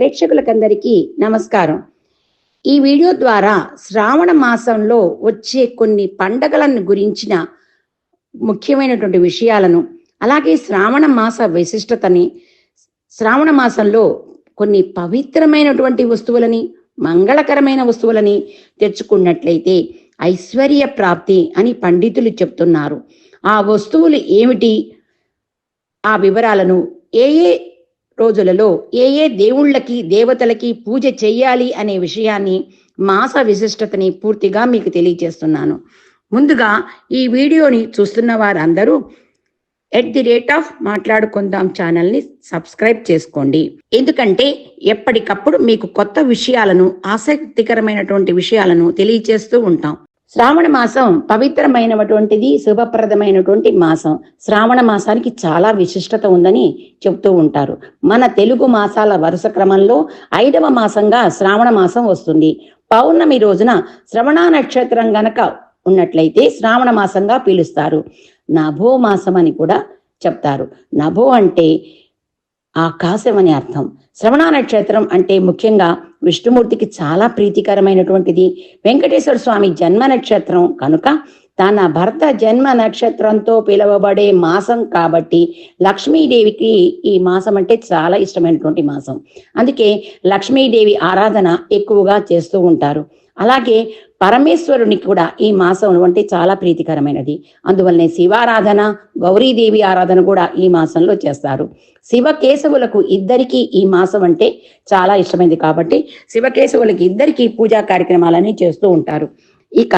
ప్రేక్షకులకందరికీ నమస్కారం. ఈ వీడియో ద్వారా శ్రావణ మాసంలో వచ్చే కొన్ని పండగలను గురించిన ముఖ్యమైనటువంటి విషయాలను, అలాగే శ్రావణ మాస విశిష్టతని, శ్రావణ మాసంలో కొన్ని పవిత్రమైనటువంటి వస్తువులని, మంగళకరమైన వస్తువులని తెచ్చుకున్నట్లయితే ఐశ్వర్య ప్రాప్తి అని పండితులు చెప్తున్నారు. ఆ వస్తువులు ఏమిటి, ఆ వివరాలను, ఏ రోజులలో ఏ దేవుళ్ళకి దేవతలకి పూజ చెయ్యాలి అనే విషయాన్ని, మాస విశిష్టతని పూర్తిగా మీకు తెలియజేస్తున్నాను. ముందుగా ఈ వీడియోని చూస్తున్న వారందరూ @మాట్లాడుకుందాం ఛానల్ని సబ్స్క్రైబ్ చేసుకోండి. ఎందుకంటే ఎప్పటికప్పుడు మీకు కొత్త విషయాలను, ఆసక్తికరమైనటువంటి విషయాలను తెలియజేస్తూ ఉంటాం. శ్రావణ మాసం పవిత్రమైనటువంటిది, శుభప్రదమైనటువంటి మాసం. శ్రావణ మాసానికి చాలా విశిష్టత ఉందని చెప్తూ ఉంటారు. మన తెలుగు మాసాల వరుస క్రమంలో 5వ మాసంగా శ్రావణ మాసం వస్తుంది. పౌర్ణమి రోజున శ్రవణ నక్షత్రం గనక ఉన్నట్లయితే శ్రావణ మాసంగా పిలుస్తారు. నభో మాసం అని కూడా చెప్తారు. నభో అంటే ఆకాశం అని అర్థం. శ్రవణ నక్షత్రం అంటే ముఖ్యంగా విష్ణుమూర్తికి చాలా ప్రీతికరమైనటువంటిది. వెంకటేశ్వర స్వామి జన్మ నక్షత్రం కనుక తన భర్త జన్మ నక్షత్రంతో పిలువబడే మాసం కాబట్టి లక్ష్మీదేవికి ఈ మాసం అంటే చాలా ఇష్టమైనటువంటి మాసం. అందుకే లక్ష్మీదేవి ఆరాధన ఎక్కువగా చేస్తూ ఉంటారు. అలాగే పరమేశ్వరునికి కూడా ఈ మాసం అంటే చాలా ప్రీతికరమైనది. అందువల్లనే శివారాధన, గౌరీదేవి ఆరాధన కూడా ఈ మాసంలో చేస్తారు. శివకేశవులకు ఇద్దరికి ఈ మాసం అంటే చాలా ఇష్టమైంది కాబట్టి శివకేశవులకి ఇద్దరికి పూజా కార్యక్రమాలని చేస్తూ ఉంటారు. ఇక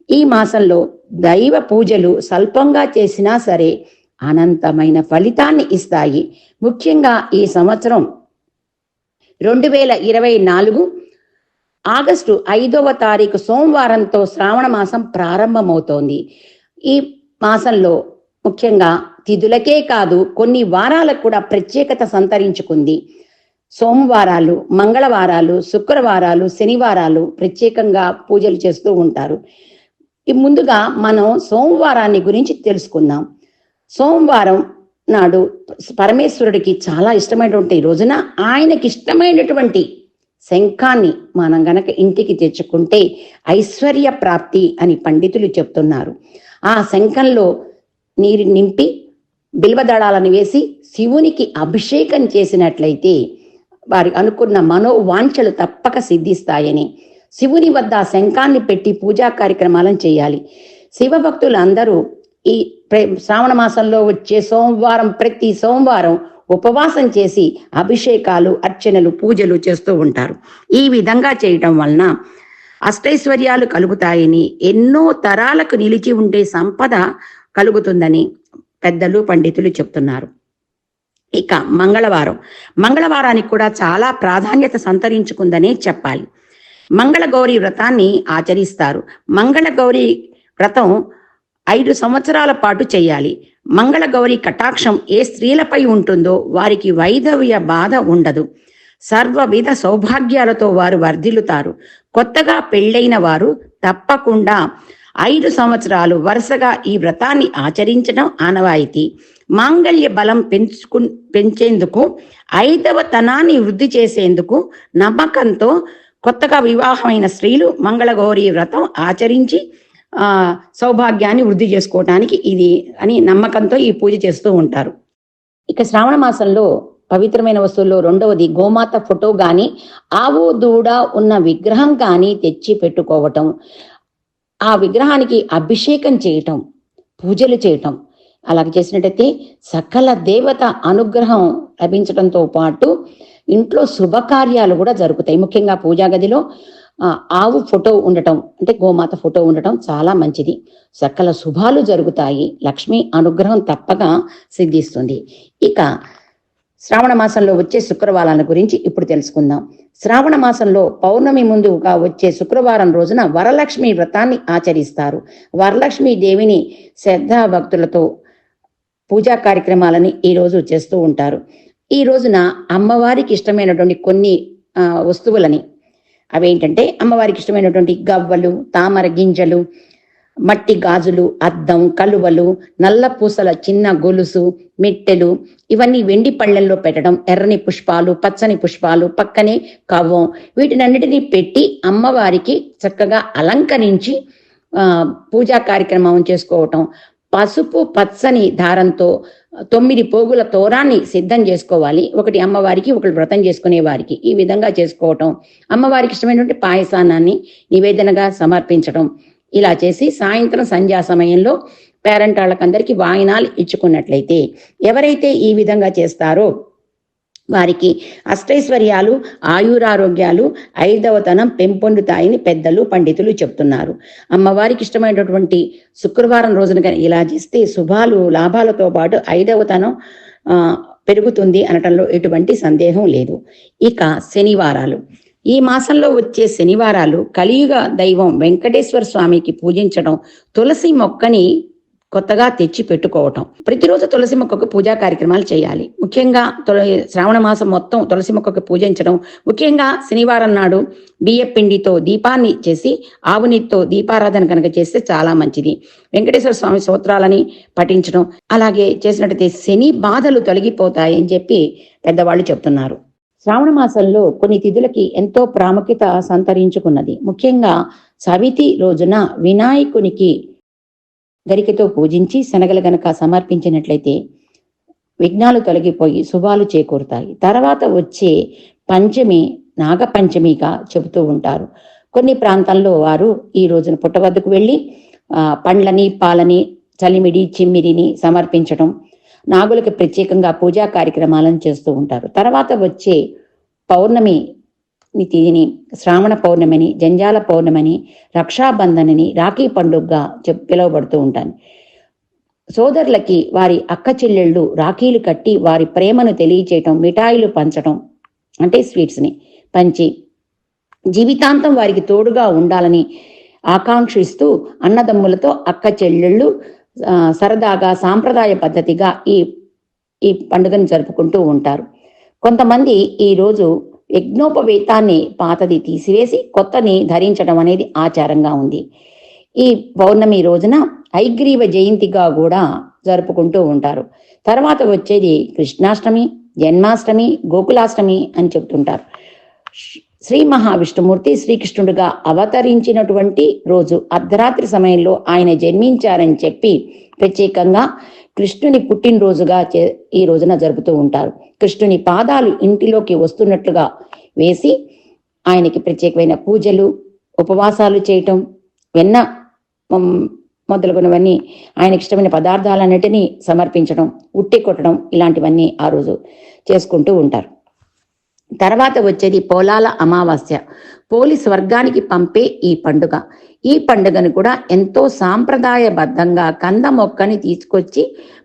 ఈ మాసంలో దైవ పూజలు స్వల్పంగా చేసినా సరే అనంతమైన ఫలితాన్ని ఇస్తాయి. ముఖ్యంగా ఈ సంవత్సరం 2024 ఆగస్టు 5వ తారీఖు సోమవారంతో శ్రావణ మాసం ప్రారంభమవుతోంది. ఈ మాసంలో ముఖ్యంగా తిథులకే కాదు కొన్ని వారాలకు కూడా ప్రత్యేకత సంతరించుకుంది. సోమవారాలు, మంగళవారాలు, శుక్రవారాలు, శనివారాలు ప్రత్యేకంగా పూజలు చేస్తూ ఉంటారు. ముందుగా మనం సోమవారాన్ని గురించి తెలుసుకుందాం. సోమవారం నాడు పరమేశ్వరుడికి చాలా ఇష్టమైనటువంటి రోజున ఆయనకి ఇష్టమైనటువంటి శంఖాన్ని మనం గనక ఇంటికి తెచ్చుకుంటే ఐశ్వర్య ప్రాప్తి అని పండితులు చెప్తున్నారు. ఆ శంఖంలో నీరు నింపి బిల్వదళాలను వేసి శివునికి అభిషేకం చేసినట్లయితే వారి అనుకున్న మనోవాంఛలు తప్పక సిద్ధిస్తాయని, శివుని వద్ద శంఖాన్ని పెట్టి పూజా కార్యక్రమాలను చేయాలి. శివభక్తులు అందరూ ఈ శ్రావణ మాసంలో వచ్చే సోమవారం ప్రతి సోమవారం ఉపవాసం చేసి అభిషేకాలు, అర్చనలు, పూజలు చేస్తూ ఉంటారు. ఈ విధంగా చేయటం వలన అష్టైశ్వర్యాలు కలుగుతాయని, ఎన్నో తరాలకు నిలిచి ఉండే సంపద కలుగుతుందని పెద్దలు, పండితులు చెప్తున్నారు. ఇక మంగళవారానికి కూడా చాలా ప్రాధాన్యత సంతరించుకుందనే చెప్పాలి. మంగళగౌరి వ్రతాన్ని ఆచరిస్తారు. మంగళగౌరి వ్రతం 5 సంవత్సరాల పాటు చేయాలి. మంగళగౌరి కటాక్షం ఏ స్త్రీలపై ఉంటుందో వారికి వైధవ్య బాధ ఉండదు. సర్వవిధ సౌభాగ్యాలతో వారు వర్ధిల్లుతారు. కొత్తగా పెళ్ళైన వారు తప్పకుండా 5 సంవత్సరాలు వరుసగా ఈ వ్రతాన్ని ఆచరించడం ఆనవాయితీ. మాంగళ్య బలం పెంచేందుకు, 5వ తనాన్ని వృద్ధి చేసేందుకు నమ్మకంతో కొత్తగా వివాహమైన స్త్రీలు మంగళగౌరి వ్రతం ఆచరించి సౌభాగ్యాన్ని వృద్ధి చేసుకోవటానికి ఇది అని నమ్మకంతో ఈ పూజ చేస్తూ ఉంటారు. ఇక శ్రావణ మాసంలో పవిత్రమైన వస్తువుల్లో రెండవది గోమాత ఫోటో గాని, ఆవు దూడ ఉన్న విగ్రహం కానీ తెచ్చి పెట్టుకోవటం, ఆ విగ్రహానికి అభిషేకం చేయటం, పూజలు చేయటం. అలాగే చేసినట్టయితే సకల దేవత అనుగ్రహం లభించడంతో పాటు ఇంట్లో శుభకార్యాలు కూడా జరుగుతాయి. ముఖ్యంగా పూజా గదిలో ఆవు ఫోటో ఉండటం, అంటే గోమాత ఫోటో ఉండటం చాలా మంచిది. సకల శుభాలు జరుగుతాయి. లక్ష్మీ అనుగ్రహం తప్పగా సిద్ధిస్తుంది. ఇక శ్రావణ మాసంలో వచ్చే శుక్రవారాల గురించి ఇప్పుడు తెలుసుకుందాం. శ్రావణ మాసంలో పౌర్ణమి ముందుగా వచ్చే శుక్రవారం రోజున వరలక్ష్మి వ్రతాన్ని ఆచరిస్తారు. వరలక్ష్మి దేవిని శ్రద్ధా భక్తులతో పూజా కార్యక్రమాలని ఈ రోజు చేస్తూ ఉంటారు. ఈ రోజున అమ్మవారికి ఇష్టమైనటువంటి కొన్ని వస్తువులని, అవేంటంటే అమ్మవారికి ఇష్టమైనటువంటి గవ్వలు, తామర గింజలు, మట్టి గాజులు, అద్దం, కలువలు, నల్ల పూసల చిన్న గొలుసు, మిట్టెలు ఇవన్నీ వెండి పళ్ళెల్లో పెట్టడం, ఎర్రని పుష్పాలు, పచ్చని పుష్పాలు, పక్కనే కవ్వం, వీటినన్నిటినీ పెట్టి అమ్మవారికి చక్కగా అలంకరించి పూజా కార్యక్రమం చేసుకోవటం, పసుపు పచ్చని దారంతో 9 పోగుల తోరాన్ని సిద్ధం చేసుకోవాలి. ఒకటి అమ్మవారికి, ఒకటి వ్రతం చేసుకునే వారికి. ఈ విధంగా చేసుకోవటం, అమ్మవారికి ఇష్టమైనటువంటి పాయసాన్ని నివేదనగా సమర్పించడం, ఇలా చేసి సాయంత్రం సంధ్యా సమయంలో పేరెంట్ వాళ్ళకందరికీ వాయినాలు ఇచ్చుకున్నట్లయితే ఎవరైతే ఈ విధంగా చేస్తారో వారికి అష్టైశ్వర్యాలు, ఆయురారోగ్యాలు, ఐదవతనం పెంపొందుతాయని పెద్దలు పండితులు చెప్తున్నారు. అమ్మవారికి ఇష్టమైనటువంటి శుక్రవారం రోజున ఇలా చేస్తే శుభాలు, లాభాలతో పాటు ఐదవతనం పెరుగుతుంది అనటంలో ఎటువంటి సందేహం లేదు. ఇక శనివారాలు, ఈ మాసంలో వచ్చే శనివారాలు కలియుగ దైవం వెంకటేశ్వర స్వామికి పూజించడం, తులసి మొక్కని కొత్తగా తెచ్చి పెట్టుకోవటం, ప్రతిరోజు తులసి మొక్కకు పూజా కార్యక్రమాలు చేయాలి. ముఖ్యంగా శ్రావణ మాసం మొత్తం తులసి మొక్కకు పూజించడం, ముఖ్యంగా శనివారం నాడు బియ్యపిండితో దీపాన్ని చేసి ఆవునితో దీపారాధన కనుక చేస్తే చాలా మంచిది. వెంకటేశ్వర స్వామి స్తోత్రాలని పఠించడం, అలాగే చేసినట్టయితే శని బాధలు తొలగిపోతాయని చెప్పి పెద్దవాళ్ళు చెప్తున్నారు. శ్రావణ మాసంలో కొన్ని తిథులకి ఎంతో ప్రాముఖ్యత సంతరించుకున్నది. ముఖ్యంగా సవితి రోజున వినాయకునికి గరికతో పూజించి శనగలు గనక సమర్పించినట్లయితే విఘ్నాలు తొలగిపోయి శుభాలు చేకూరుతాయి. తర్వాత వచ్చే పంచమి నాగపంచమిగా చెబుతూ ఉంటారు. కొన్ని ప్రాంతాల్లో వారు ఈ రోజున పుట్టవద్దకు వెళ్ళి పండ్లని, పాలని, చలిమిడి, చిమ్మిరిని సమర్పించడం, నాగులకు ప్రత్యేకంగా పూజా కార్యక్రమాలను చేస్తూ ఉంటారు. తర్వాత వచ్చే పౌర్ణమి తిథిని శ్రావణ పౌర్ణమిని, జంజాల పౌర్ణమిని, రక్షాబంధనని, రాఖీ పండుగగా పిలువబడుతూ ఉంటాను. సోదరులకి వారి అక్క చెల్లెళ్ళు రాఖీలు కట్టి వారి ప్రేమను తెలియచేయటం, మిఠాయిలు పంచడం అంటే స్వీట్స్ని పంచి జీవితాంతం వారికి తోడుగా ఉండాలని ఆకాంక్షిస్తూ అన్నదమ్ములతో అక్క చెల్లెళ్ళు సరదాగా సాంప్రదాయ పద్ధతిగా ఈ పండుగను జరుపుకుంటూ ఉంటారు. కొంతమంది ఈరోజు యజ్ఞోపవేతాన్ని పాతది తీసివేసి కొత్తని ధరించడం అనేది ఆచారంగా ఉంది. ఈ పౌర్ణమి రోజున హైగ్రీవ జయంతిగా కూడా జరుపుకుంటూ ఉంటారు. తర్వాత వచ్చేది కృష్ణాష్టమి, జన్మాష్టమి, గోకులాష్టమి అని చెప్తుంటారు. శ్రీ మహావిష్ణుమూర్తి శ్రీకృష్ణుడిగా అవతరించినటువంటి రోజు అర్ధరాత్రి సమయంలో ఆయన జన్మించారని చెప్పి ప్రత్యేకంగా కృష్ణుని పుట్టినరోజుగా ఈ రోజున జరుపుతూ ఉంటారు. కృష్ణుని పాదాలు ఇంటిలోకి వస్తున్నట్లుగా వేసి ఆయనకి ప్రత్యేకమైన పూజలు, ఉపవాసాలు చేయటం, వెన్న మొదలుగునవన్నీ ఆయనకి ఇష్టమైన పదార్థాలన్నిటినీ సమర్పించడం, ఉట్టి కొట్టడం ఇలాంటివన్నీ ఆ రోజు చేసుకుంటూ ఉంటారు. తర్వాత వచ్చేది పోలాల అమావాస్య, పోలి స్వర్గానికి పంపే ఈ పండుగ. ఈ పండుగను కూడా ఎంతో సాంప్రదాయబద్ధంగా కంద మొక్కని తీసుకొచ్చి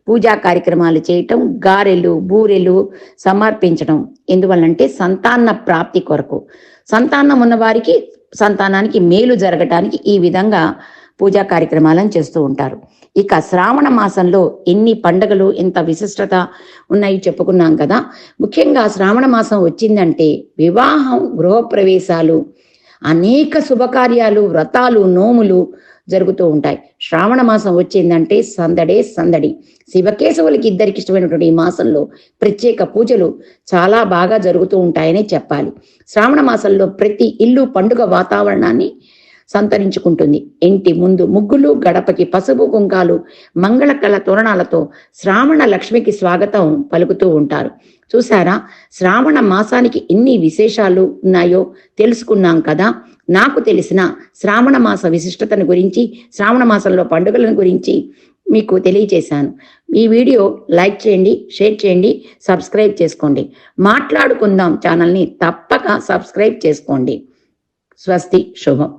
పూజా కార్యక్రమాలు చేయటం, గారెలు, బూరెలు సమర్పించడం. ఎందువల్లంటే సంతాన ప్రాప్తి కొరకు, సంతానం ఉన్న వారికి సంతానానికి మేలు జరగటానికి ఈ విధంగా పూజా కార్యక్రమాలను చేస్తూ ఉంటారు. ఇక శ్రావణ మాసంలో ఎన్ని పండుగలు, ఎంత విశిష్టత ఉన్నాయి చెప్పుకున్నాం కదా. ముఖ్యంగా శ్రావణ మాసం వచ్చిందంటే వివాహం, గృహప్రవేశాలు, అనేక శుభకార్యాలు, వ్రతాలు, నోములు జరుగుతూ ఉంటాయి. శ్రావణ మాసం వచ్చిందంటే సందడే సందడి. శివకేశవులకి ఇద్దరికి ఇష్టమైనటువంటి ఈ మాసంలో ప్రత్యేక పూజలు చాలా బాగా జరుగుతూ ఉంటాయని చెప్పాలి. శ్రావణ మాసంలో ప్రతి ఇల్లు పండుగ వాతావరణాన్ని సంతరించుకుంటుంది. ఇంటి ముందు ముగ్గులు, గడపకి పసుపు కుంకాలు, మంగళకళ తోరణాలతో శ్రావణ లక్ష్మికి స్వాగతం పలుకుతూ ఉంటారు. చూసారా, శ్రావణ మాసానికి ఎన్ని విశేషాలు ఉన్నాయో తెలుసుకున్నాం కదా. నాకు తెలిసిన శ్రావణ మాస విశిష్టతను గురించి, శ్రావణ మాసంలో పండుగలను గురించి మీకు తెలియజేశాను. ఈ వీడియో లైక్ చేయండి, షేర్ చేయండి, సబ్స్క్రైబ్ చేసుకోండి. మాట్లాడుకుందాం ఛానల్ని తప్పక సబ్స్క్రైబ్ చేసుకోండి. స్వస్తి, శుభం.